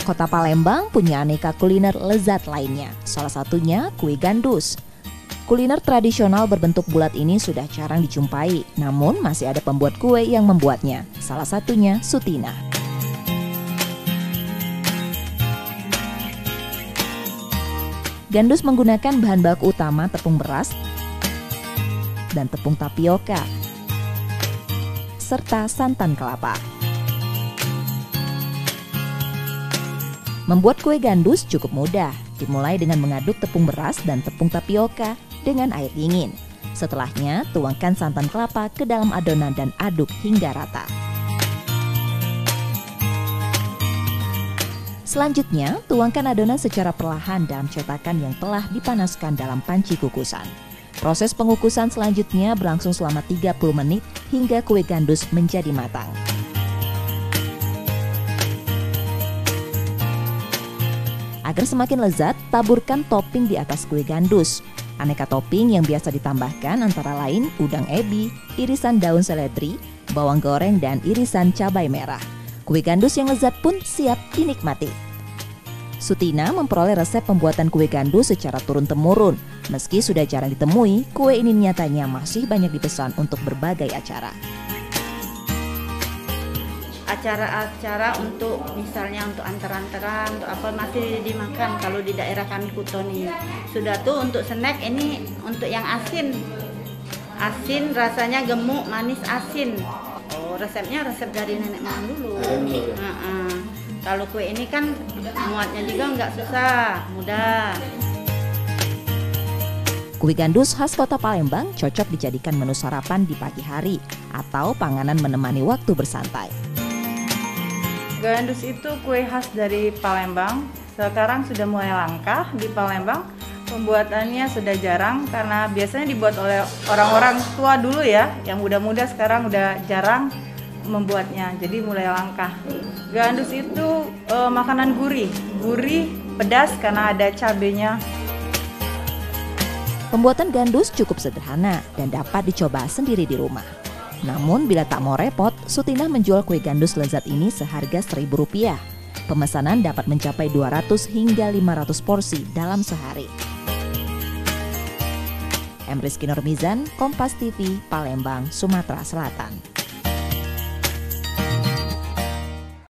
Kota Palembang punya aneka kuliner lezat lainnya, salah satunya kue gandus. Kuliner tradisional berbentuk bulat ini sudah jarang dijumpai, namun masih ada pembuat kue yang membuatnya, salah satunya Sutina. Gandus menggunakan bahan baku utama tepung beras dan tepung tapioka, serta santan kelapa. Membuat kue gandus cukup mudah, dimulai dengan mengaduk tepung beras dan tepung tapioka dengan air dingin. Setelahnya, tuangkan santan kelapa ke dalam adonan dan aduk hingga rata. Selanjutnya, tuangkan adonan secara perlahan dalam cetakan yang telah dipanaskan dalam panci kukusan. Proses pengukusan selanjutnya berlangsung selama 30 menit hingga kue gandus menjadi matang. Agar semakin lezat, taburkan topping di atas kue gandus. Aneka topping yang biasa ditambahkan antara lain udang ebi, irisan daun seledri, bawang goreng, dan irisan cabai merah. Kue gandus yang lezat pun siap dinikmati. Sutina memperoleh resep pembuatan kue gandus secara turun-temurun. Meski sudah jarang ditemui, kue ini nyatanya masih banyak dipesan untuk berbagai acara. Acara-acara untuk misalnya untuk antar-antaran, untuk apa masih dimakan kalau di daerah kami Kutoni. Sudah tuh untuk snack ini untuk yang asin. Asin rasanya gemuk, manis, asin. Oh, resepnya resep dari nenek moyang dulu. Kalau kue ini kan muatnya juga nggak susah, mudah. Kue gandus khas Kota Palembang cocok dijadikan menu sarapan di pagi hari atau panganan menemani waktu bersantai. Gandus itu kue khas dari Palembang. Sekarang sudah mulai langka di Palembang. Pembuatannya sudah jarang karena biasanya dibuat oleh orang-orang tua dulu ya. Yang muda-muda sekarang udah jarang membuatnya, jadi mulai langka. Gandus itu makanan gurih, pedas karena ada cabenya. Pembuatan gandus cukup sederhana dan dapat dicoba sendiri di rumah. Namun bila tak mau repot, Sutina menjual kue gandus lezat ini seharga Rp1.000. Pemesanan dapat mencapai 200 hingga 500 porsi dalam sehari. Rizky Nurmizan, Kompas TV, Palembang, Sumatera Selatan.